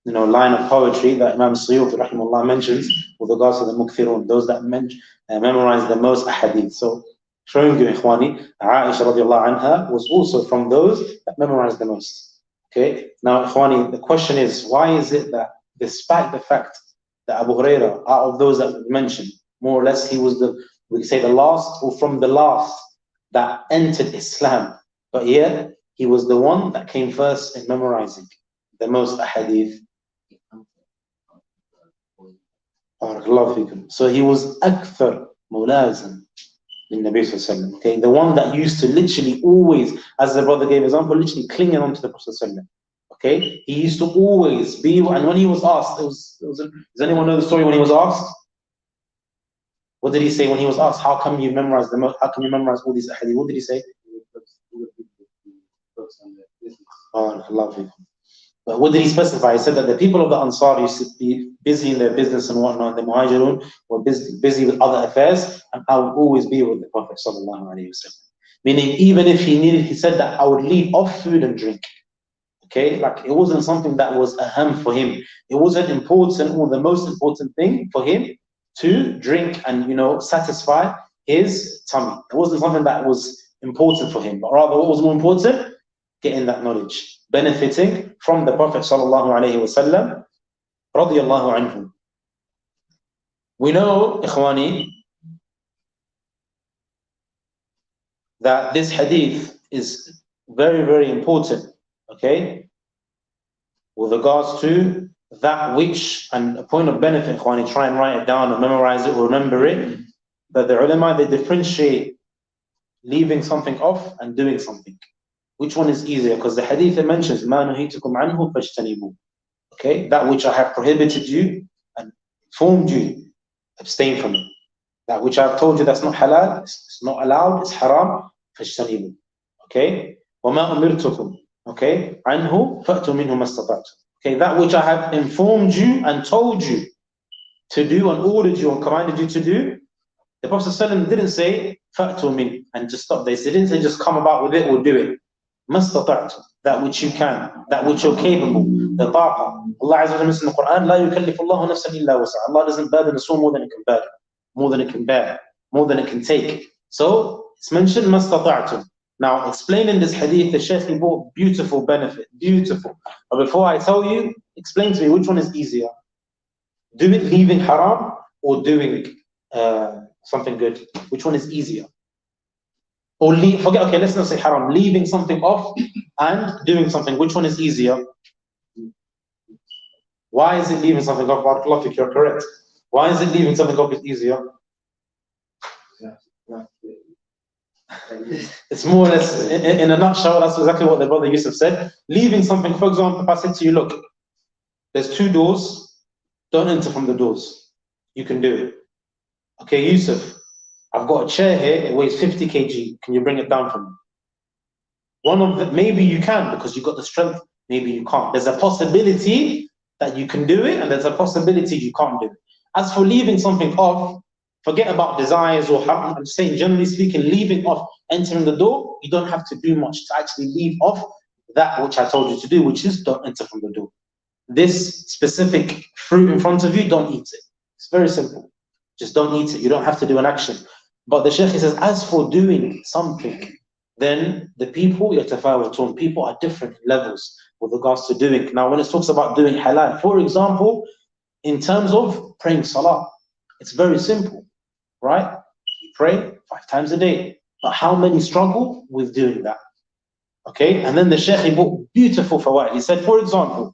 line of poetry that Imam Suyuti rahimahullah mentions with regards to the mukthirun, those that memorize the most ahadith. So showing you, Ikhwani, Aisha radiallahu anha was also from those that memorized the most. Okay, now Ikhwani, the question is, why is it that despite the fact that Abu Hurairah, out of those that we mentioned, more or less he was we say the last or from the last that entered Islam, but yet he was the one that came first in memorizing the most ahadith. So he was akthar mulazim in Nabi sallallahu alaihi wasallam. Okay, the one that used to literally always, as the brother gave example, literally clinging on to the Prophet sallallahu alaihi wasallam. Okay, he used to always be, and when he was asked, does anyone know the story when he was asked? What did he say when he was asked? How come you memorize all these ahadith? What did he say? But what did he specify? He said that the people of the Ansar used to be busy in their business and whatnot. The Muhajirun were busy with other affairs, and I would always be with the Prophet sallallahu alaihi wasallam. Meaning, even if he said that I would leave off food and drink. Okay, like it wasn't something that was aham for him. It wasn't important or the most important thing for him to drink and satisfy his tummy. It wasn't something that was important for him, but rather what was more important? Getting that knowledge, benefiting from the Prophet sallallahu alaihi wasallam, radiyallahu anhu. We know, Ikhwani, that this hadith is very, very important. Okay, with regards to that which, and a point of benefit, Ikhwani, try and write it down or memorize it or remember it, that the ulama, they differentiate leaving something off and doing something. Which one is easier? Because the hadith mentions, مَا نُهِيتُكُمْ عَنْهُ فَاجْتَنِبُوا. Okay, that which I have prohibited you and informed you, abstain from it. That which I've told you that's not halal, it's not allowed, it's haram, فَاجْتَنِبُوا. Okay, وَمَا أُمِرْتُكُمْ. Okay, عَنْهُ فَأْتُوا مِنْهُ مَا اسْتَطَعْتُمْ. Okay, that which I have informed you and told you to do and ordered you and commanded you to do, the Prophet ﷺ didn't say فَأْتُوا مِنْ and just stop there. He didn't say just come about with it or do it. مَا اسْتَطَعْتُمْ, that which you can, that which you're capable, the taqa. Allah Azza wa Jalla in the Quran, لَا يُكَلِّفُ اللَّهُ نَفْسًا إِلَّا وَسْعَهَا. Allah doesn't burden a soul more than it can burden, more than it can bear, more than it can take. So it's mentioned مَا اسْتَطَعْتُمْ. Now, explaining this hadith, the Shaykh brought beautiful benefit, beautiful. But before I tell you, explain to me which one is easier. Do it leaving haram or doing something good? Which one is easier? Or forget, okay, let's not say haram. Leaving something off and doing something, which one is easier? Why is it leaving something off? Barakallahu fik, you're correct. Why is it leaving something off is easier? It's more or less, in a nutshell, that's exactly what the brother Yusuf said. Leaving something, for example, if I said to you, look, there's 2 doors, don't enter from the doors. You can do it. Okay, Yusuf, I've got a chair here, it weighs 50 kg. Can you bring it down for me? One of them, maybe you can because you've got the strength, maybe you can't. There's a possibility that you can do it, and there's a possibility you can't do it. As for leaving something off, forget about desires or haram. I'm saying, generally speaking, leaving off, entering the door, you don't have to do much to actually leave off that which I told you to do, which is don't enter from the door. this specific fruit in front of you, don't eat it. It's very simple. Just don't eat it. You don't have to do an action. But the Shaykh says, as for doing something, then the people, yatafawatun, people are different levels with regards to doing. Now, when it talks about doing halal, for example, in terms of praying salah, it's very simple, right? You pray 5 times a day. But how many struggle with doing that? Okay, and then the Shaykh, he brought beautiful fawaid. He said, for example,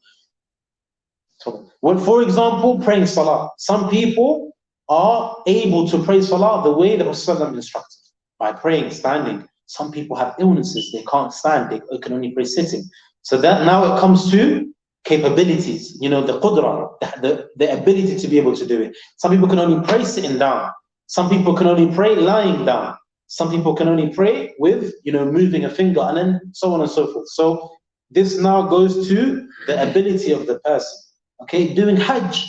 praying salah. Some people are able to pray salah the way the Prophet instructed, by praying standing. Some people have illnesses, they can't stand, they can only pray sitting. So that now it comes to capabilities, the qudra, the ability to be able to do it. Some people can only pray sitting down. Some people can only pray lying down. Some people can only pray with, moving a finger, and then so on and so forth. So this now goes to the ability of the person. Okay, doing Hajj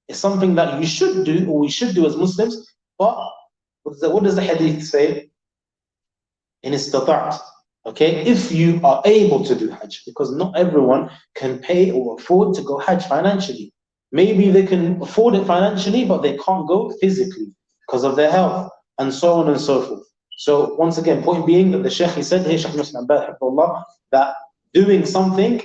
is something that you should do, or we should do as Muslims, but what does the Hadith say? In istata'at. Okay, if you are able to do Hajj, because not everyone can pay or afford to go Hajj financially. Maybe they can afford it financially, but they can't go physically because of their health, and so on and so forth. So once again, point being that the Shaykh, he said here, Shaykh Muslim that doing something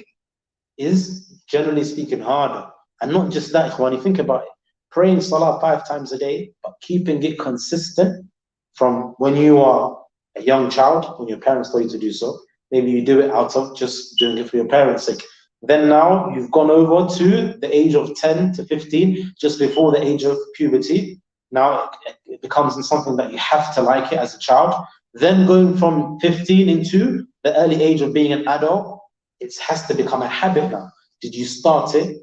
is, generally speaking, harder. And not just that, Ikhwani, think about it. Praying salah 5 times a day, but keeping it consistent from when you are a young child, when your parents told you to do so. Maybe you do it out of just doing it for your parents' sake. Then now you've gone over to the age of 10 to 15, just before the age of puberty. Now it becomes something that you have to like it as a child. Then going from 15 into the early age of being an adult, it has to become a habit now. Did you start it?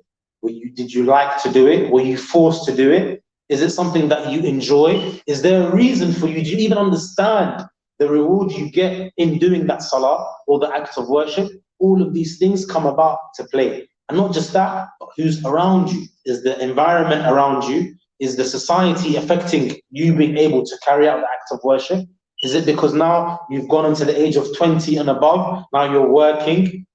Did you like to do it? Were you forced to do it? Is it something that you enjoy? Is there a reason for you? Do you even understand the reward you get in doing that salah or the act of worship? All of these things come about to play. And not just that, but who's around you? Is the environment around you? Is the society affecting you being able to carry out the act of worship? Is it because now you've gone into the age of 20 and above, now you're working,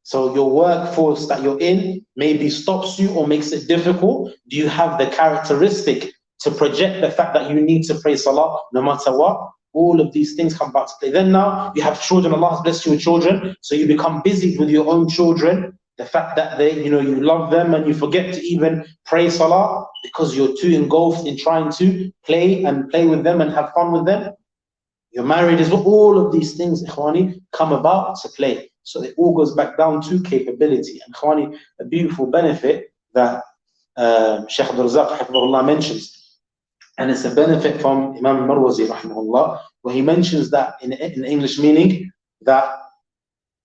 so your workforce that you're in maybe stops you or makes it difficult? Do you have the characteristic to project the fact that you need to pray salah no matter what? All of these things come back to play. Then now you have children, Allah has blessed you with children, so you become busy with your own children. The fact that you love them and you forget to even pray salah because you're too engulfed in trying to play with them and have fun with them. You're married as well. All of these things, Ikhwani, come about to play. So it all goes back down to capability. And Ikhwani, a beautiful benefit that Shaykh Abdul Razak Hafidhahullah mentions, and it's a benefit from Imam Marwazi Rahimahullah, where he mentions that in English meaning, that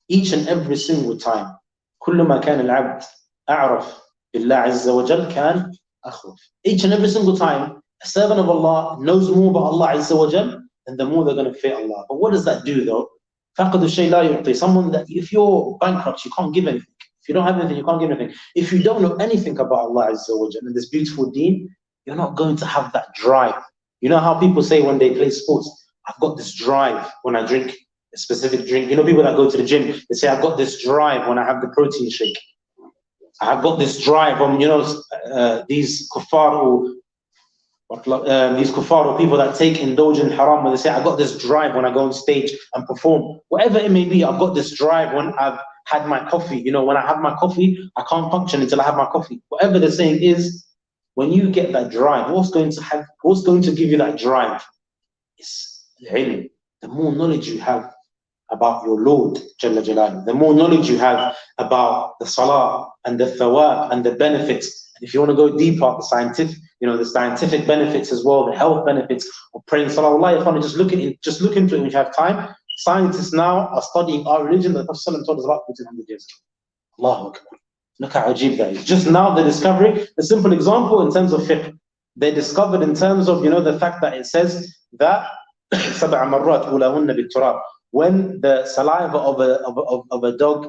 each and every single time, كلما كان العبد أعرف بالله عز وجل كان أخوف. Each and every single time, a servant of Allah knows more about Allah Azza wa Jal, and the more they're going to fear Allah. But what does that do though? فَقَدُ الشَّيْء لَا يُعْطِي. Someone that, if you're bankrupt, you can't give anything. If you don't have anything, you can't give anything. If you don't know anything about Allah Azza wa Jal and this beautiful deen, you're not going to have that drive. You know how people say when they play sports, I've got this drive when I drink a specific drink. People that go to the gym, they say, I've got this drive when I have the protein shake. I've got this drive on, these kuffar or people that indulge in haram, when they say, I've got this drive when I go on stage and perform. Whatever it may be, I've got this drive when I've had my coffee. When I have my coffee, I can't function until I have my coffee. Whatever the saying is, when you get that drive, what's going to give you that drive? It's the ilm. The more knowledge you have about your Lord, Jalla Jalaluhu, the more knowledge you have about the salah and the thawab and the benefits. And if you want to go deeper, the scientific benefits as well, the health benefits of praying salah. Allah, if you want to just look into it when you have time. Scientists now are studying our religion that the Prophet told us about 1400 years ago. Allahu Akbar. Look how ajib that is. Just now they're discovering a simple example in terms of fiqh. They discovered in terms of, the fact that it says that سبع مرات أولهن بالتراب. When the saliva of a dog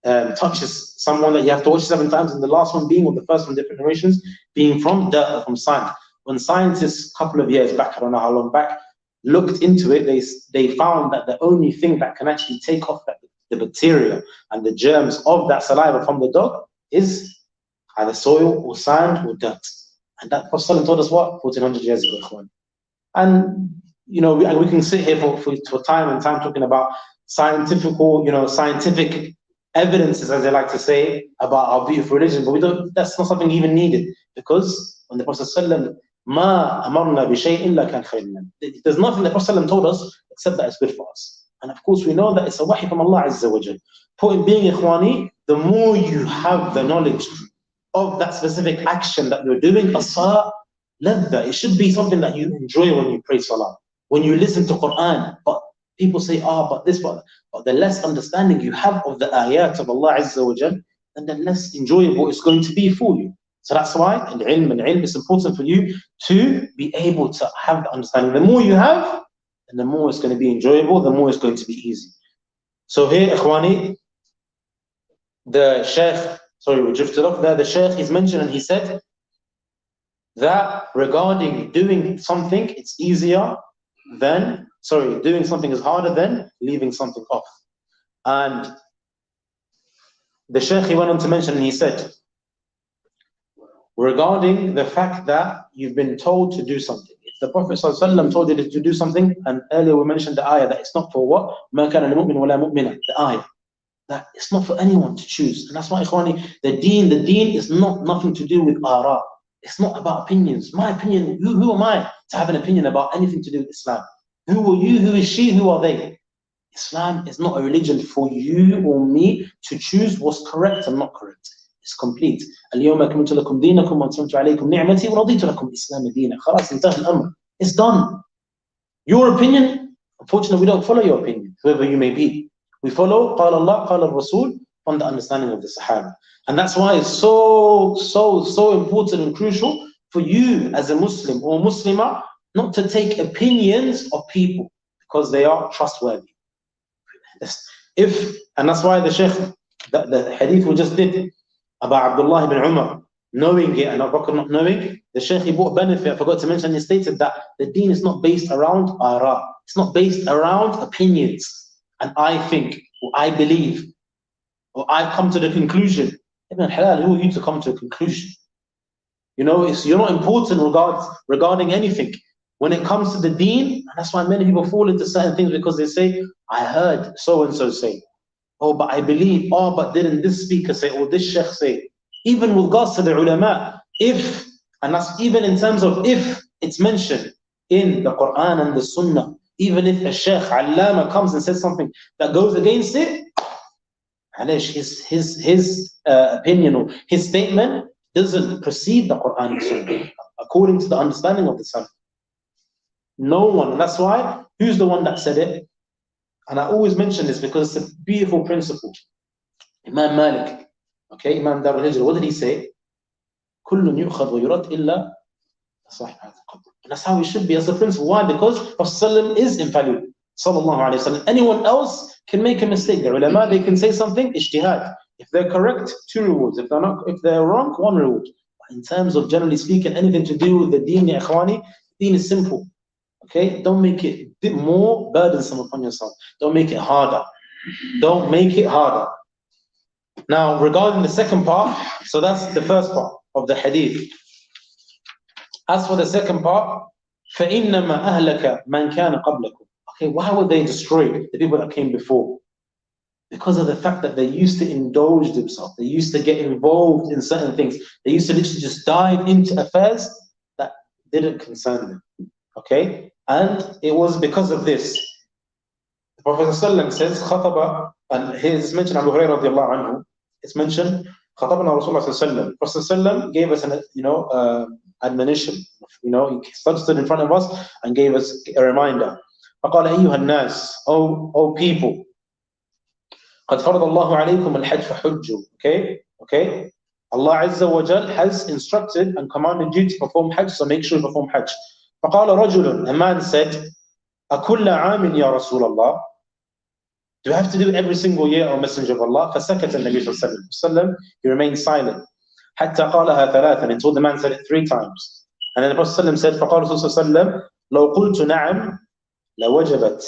touches someone, that you have to wash 7 times, and the last one being, or the first one, different narrations, being from dirt or from sand. When scientists, a couple of years back, I don't know how long back, looked into it, they found that the only thing that can actually take off the bacteria and the germs of that saliva from the dog is either soil or sand or dirt. And that Prophet told us what? 1400 years ago. And you know, we can sit here for time and time talking about scientific evidences, as they like to say, about our beautiful religion, but that's not something even needed, because when the Prophet Ma amarna bi shay'in illa kan khayran. There's nothing the Prophet told us except that it's good for us. And of course we know that it's a wahi from Allah Azza wa Jal. Point being, ikhwani, the more you have the knowledge of that specific action that you're doing, as-salah, ladha, it should be something that you enjoy when you pray salah, when you listen to Quran. But people say, but the less understanding you have of the ayat of Allah Azza wa Jal, then the less enjoyable it's going to be for you. So that's why ilm is important for you to be able to have the understanding. The more you have, and the more it's going to be enjoyable, the more it's going to be easy. So here, ikhwani, the Shaykh, we drifted off there. The Shaykh is mentioned and he said that regarding doing something, it's easier than, doing something is harder than leaving something off. And the Shaykh, he went on to mention and he said, regarding the fact that you've been told to do something. If the Prophet ﷺ told you to do something, and earlier we mentioned the ayah that it's not for what? مَا كَانَ لِمُؤْمِنٍ وَلَا مُؤْمِنَةٍ, the ayah. That it's not for anyone to choose. And that's why, ikhwani, the deen is nothing to do with ara. It's not about opinions. My opinion, who am I to have an opinion about anything to do with Islam? Who are you? Who is she? Who are they? Islam is not a religion for you or me to choose what's correct and not correct. It's complete. اليوم أكملت لكم دينكم وأتممت عليكم نعمتي ورضيت لكم الإسلام دينا. خلاص انتهى الأمر. It's done. Your opinion, unfortunately, we don't follow your opinion, whoever you may be. We follow قال الله قال الرسول from the understanding of the Sahaba. And that's why it's so important and crucial for you as a Muslim or Muslimah not to take opinions of people because they are trustworthy. And that's why the Shaykh, the hadith we just did about Abdullah ibn Umar knowing it and Abu Bakr not knowing, the Shaykh, he brought benefit. I forgot to mention, he stated that the deen is not based around ara. It's not based around opinions. And I think, or I believe, or I've come to the conclusion. Ibn Halal, who are you to come to a conclusion? You know, you're not important regarding anything. When it comes to the deen, and that's why many people fall into certain things because they say, I heard so-and-so say. Oh, but I believe, but didn't this speaker say, or this sheikh say? Even with regards to the ulama, and that's even in terms of if it's mentioned in the Quran and the Sunnah, even if a sheikh, allama, comes and says something that goes against it, his opinion or his statement doesn't precede the Quran and Sunnah, according to the understanding of the Salaf. No one, that's why, who's the one that said it? And I always mention this because it's a beautiful principle. Imam Malik, Imam Dar al-Hijra, what did he say? كُلٌّ يُؤْخَذْ وَيُرَدْ إِلَّا صَاحِبَ هَذَا الْقَبْرِ. And that's how it should be as a principle. Why? Because Prophet is infallible. Sallallahu alayhi wa sallam. Anyone else can make a mistake. The ulama, they can say something, ijtihad. If they're correct, 2 rewards. If they're wrong, 1 reward. But in terms of generally speaking, anything to do with the deen, ya ikhwani, deen is simple. Don't make it more burdensome upon yourself. Don't make it harder. Don't make it harder. Now, regarding the second part, so that's the first part of the hadith. As for the second part, فَإِنَّمَا أَهْلَكَ مَنْ كَانَ قَبْلَكُمْ. Why would they destroy the people that came before? Because of the fact that they used to indulge themselves. They used to get involved in certain things. They used to literally just dive into affairs that didn't concern them. And it was because of this. The Prophet ﷺ says, خطب, and here it's mentioned, Abu Hurairah radiallahu anhu, it's mentioned, خطبنا Rasulullah ﷺ. The Prophet ﷺ gave us an admonition. He stood in front of us and gave us a reminder. فقال أيها الناس, O people, قد فرض الله عليكم الحج فحجوا. Allah Azza wa Jal has instructed and commanded you to perform Hajj, so make sure you perform Hajj. فقال رجل, a man said, أكل عام يا رسول الله? Do you have to do it every single year, O Messenger of Allah? فسكت النبي صلى الله عليه وسلم. He remained silent. حتى قالها ثلاثا, until the man said it 3 times. And then the Prophet ﷺ said, فقال رسول صلى الله عليه وسلم لو قلت نعم لوجبت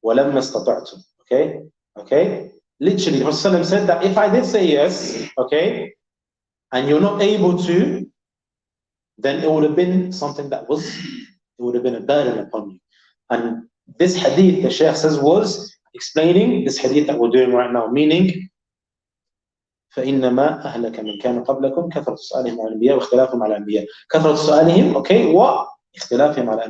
ولما استطعت. Literally, the Prophet ﷺ said that if I did say yes, and you're not able to, then it would have been something that was, it would have been a burden upon you. And this hadith, the Shaykh says, was explaining this hadith that we're doing right now, meaning فإنما أهلك من كان قبلكم كثرة سؤالهم على الأنبياء واختلافهم على الأنبياء. كثرة سؤالهم, okay, واختلافهم على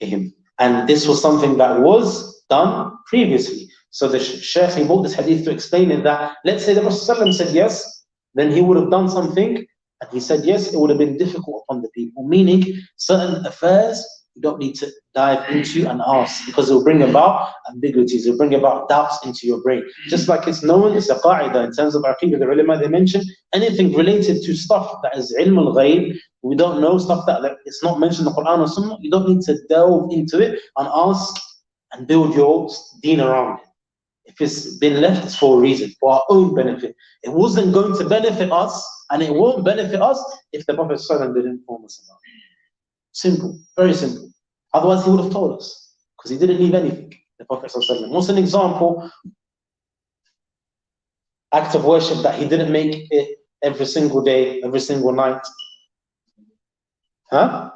أنبيائهم. And this was something that was done previously. So the Shaykh, he brought this hadith to explain it, that let's say the Prophet said yes, then he would have done something, and he said yes, it would have been difficult upon the people. Meaning, certain affairs you don't need to dive into and ask, because it will bring about ambiguities, it will bring about doubts into your brain. Just like it's known, it's a qa'idah in terms of aqeedah, the ulama, they mention anything related to stuff that is ilm al-ghayb, we don't know, stuff that it's not mentioned in the Quran or Sunnah, you don't need to delve into it and ask and build your deen around it. If it's been left, it's for a reason, for our own benefit. It wasn't going to benefit us, and it won't benefit us if the Prophet didn't inform us about it. Simple, very simple. Otherwise, he would have told us, because he didn't leave anything. The Prophet ﷺ. What's an example? Act of worship that he didn't make it every single day, every single night. Huh?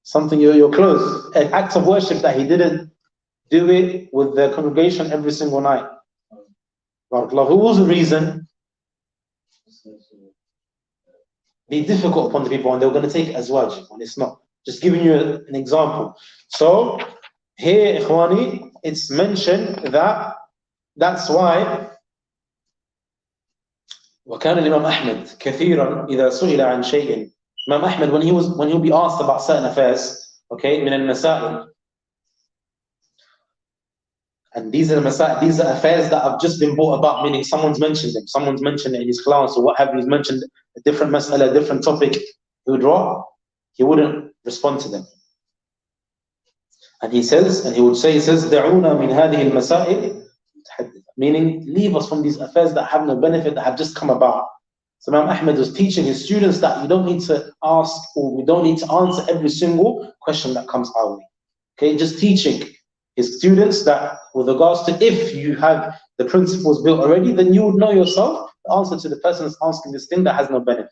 Something you're close. An act of worship that he didn't do it with the congregation every single night. Who was the reason? Be difficult upon the people, and they were going to take it as wajib, and it's not. Just giving you an example. So here, ikhwani, it's mentioned that that's why وكان الإمام أحمد كثيرا إذا سئل عن شيء. Imam Ahmad, when he'll be asked about certain affairs, okay, من المسائل, and these are affairs that have just been brought about, meaning someone's mentioned them, someone's mentioned it in his class or what have you, he's mentioned a different mas'ala, a different topic, he would draw, he wouldn't respond to them. And he says, دعونا من هذه المسائل، meaning leave us from these affairs that have no benefit, that have just come about. So Imam Ahmad was teaching his students that you don't need to ask, or we don't need to answer every single question that comes our way. Okay, just teaching his students that with regards to, if you have the principles built already, then you would know yourself the answer to the person that's asking this thing that has no benefit.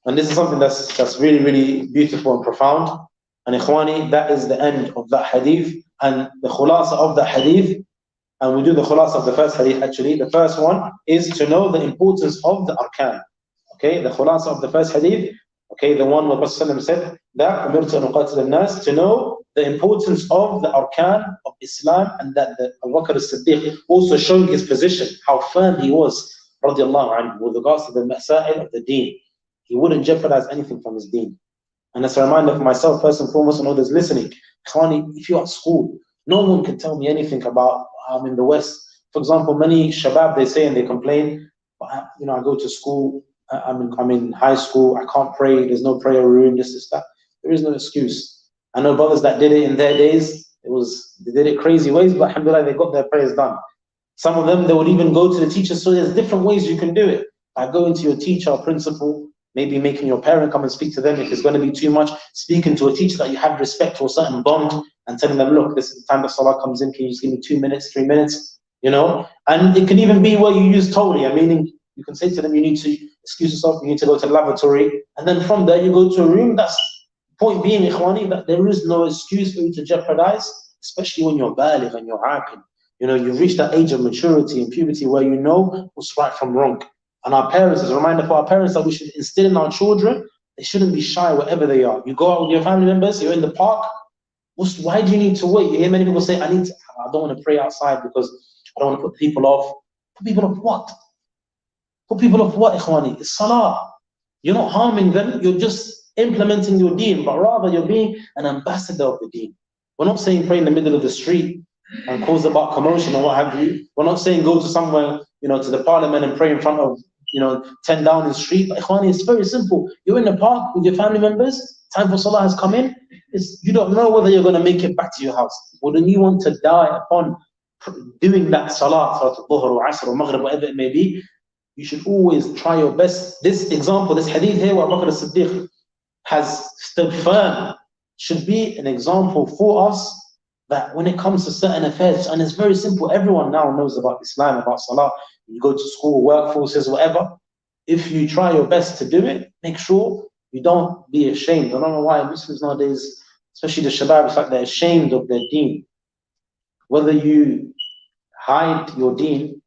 And this is something that's really, really beautiful and profound. And ikhwani, that is the end of that hadith, and the khulasa of that hadith. And we do the khulasa of the first hadith actually. The first one is to know the importance of the arkan. Okay, the khulasa of the first hadith, okay, the one where Prophet said that to know the importance of the arkan of Islam, and that Abu Bakr as-Siddiq also showing his position, how firm he was, radiallahu anhu, with regards to the masail of the deen. He wouldn't jeopardize anything from his deen. And as a reminder for myself, first and foremost, and others listening, Khani, if you're at school, no one can tell me anything about in the West. For example, many shabab, they say and they complain, I go to school, I'm in high school, I can't pray, there's no prayer room, this, that. There is no excuse. I know brothers that did it in their days, they did it crazy ways, but alhamdulillah, they got their prayers done. Some of them, they would even go to the teacher, so there's different ways you can do it. By going to your teacher or principal, maybe making your parent come and speak to them if it's going to be too much, speaking to a teacher that you have respect for a certain bond, and telling them, look, this is the time that salah comes in, can you just give me 2 minutes, 3 minutes, And it can even be where you use tawliya, meaning you can say to them, you need to excuse yourself, you need to go to the lavatory, and then from there you go to a room. That's point being, ikhwani, that there is no excuse for you to jeopardize, especially when you're baligh and you're aqil. You reach that age of maturity and puberty where you know what's right from wrong. And our parents, as a reminder for our parents, that we should instill in our children, they shouldn't be shy wherever they are. You go out with your family members, you're in the park, why do you need to wait? You hear many people say, I don't want to pray outside because I don't want to put people off. Put people off what? Put people off what, ikhwani? It's salah. You're not harming them, you're just implementing your deen, but rather you're being an ambassador of the deen. We're not saying pray in the middle of the street and cause about commotion or what have you. We're not saying go to somewhere, to the parliament and pray in front of 10 Downing Street. But ikhwani, it's very simple. You're in the park with your family members, time for salah has come in, you don't know whether you're going to make it back to your house. Or then you want to die upon doing that salah, dhuhr or asr or maghrib, whatever it may be, you should always try your best. This example, this hadith here, where Abu Bakr as-Siddiq has stood firm, should be an example for us, that when it comes to certain affairs, and it's very simple, everyone now knows about Islam, about salah, you go to school, workforces, whatever. If you try your best to do it, make sure you don't be ashamed. I don't know why Muslims nowadays, especially the Shabab, it's like they're ashamed of their deen. Whether you hide your deen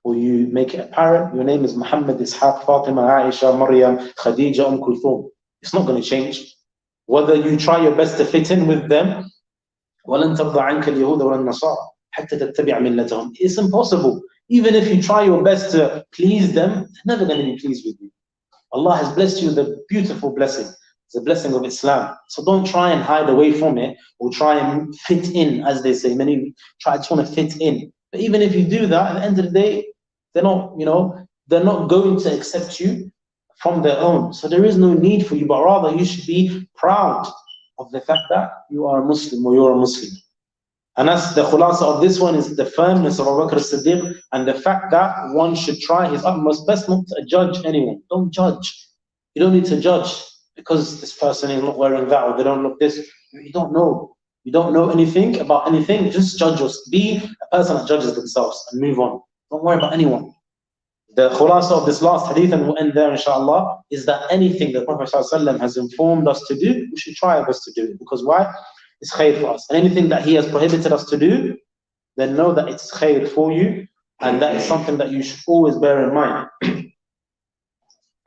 or you make it apparent, your name is Muhammad, Ishaq, Fatima, Aisha, Maryam, Khadija, Kulthum. It's not going to change. Whether you try your best to fit in with them, وَلَن تَرْضَ عَنْكَ الْيَهُودَ وَلَا النَّصَارَى حَتَّى تَتَّبِعَ مِلَّتَهُم. It's impossible. Even if you try your best to please them, they're never going to be pleased with you. Allah has blessed you with a beautiful blessing. It's a blessing of Islam. So don't try and hide away from it or try and fit in, as they say. Many just want to fit in. But even if you do that, at the end of the day, they're not, they're not going to accept you from their own. So there is no need for you, but rather you should be proud of the fact that you are a Muslim or you're a Muslim. And that's the khulasa of this one, is the firmness of Abu Bakr as-Siddiq and the fact that one should try his utmost best not to judge anyone. Don't judge. You don't need to judge because this person is not wearing that or they don't look this. You don't know. You don't know anything about anything. Just judge us. Be a person that judges themselves and move on. Don't worry about anyone. The khulasa of this last hadith, and we'll end there inshallah, is that anything that Prophet ﷺ has informed us to do, we should try our best to do it. Because why? It's khair for us. And anything that he has prohibited us to do, then know that it's khair for you, and that is something that you should always bear in mind.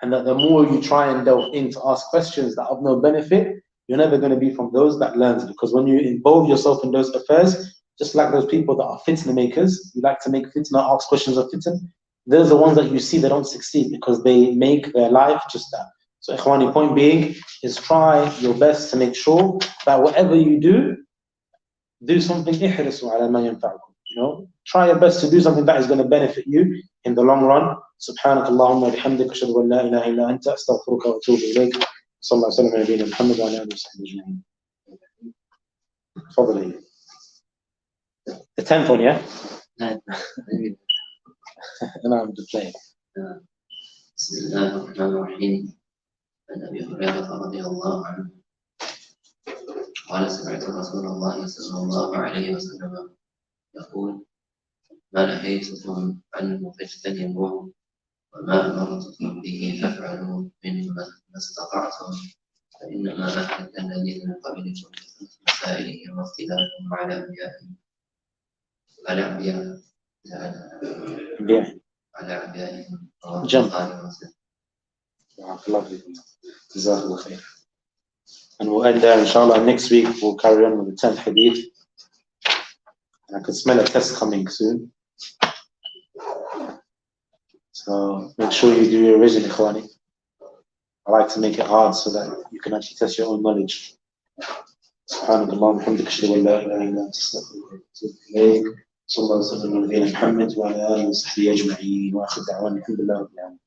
And that the more you try and delve in to ask questions that have no benefit, you're never going to be from those that learns. Because when you involve yourself in those affairs, just like those people that are fitna makers, you like to make fitna, ask questions of fitna, they're the ones that you see that don't succeed because they make their life just that. So ikhwani, point being is try your best to make sure that whatever you do something ihrisu ala ma yanfa'ukum. Try your best to do something that is going to benefit you in the long run. Subhanakallahumma bihamdika ashhadu an la ilaha illa anta astaghfiruka wa atubu ilayk. Sallallahu alayhi wa sallam ala nabiyyina Muhammad wa ala alihi wa sahbihi ajma'in. Tafadhali. The 10th one, yeah? And I'm just playing. بسم الله الرحمن الرحيم. عن أبي هريرة رضي الله عنه قال سمعت رسول الله صلى الله عليه وسلم يقول ما نهيتكم عنه فاجتنبوه وما أمرتكم به فافعلوا منه ما استطعتم فإنما أهلك الذين من قبلكم كثرة مسائلهم واختلافهم على أنبيائهم على أنبيائهم جمع. Lovely. Jazakallah khair. And we'll end there inshallah. Next week we'll carry on with the 10th hadith. And I can smell a test coming soon. So make sure you do your revision, ikhwani. I like to make it hard so that you can actually test your own knowledge. سبحانك اللهم وبحمدك أشهد أن لا إله إلا أنت أستغفرك وأتوب إليك. صلى الله وسلم على نبينا محمد وعلى آله وصحبه أجمعين وآخر دعوانا الحمد لله رب العالمين.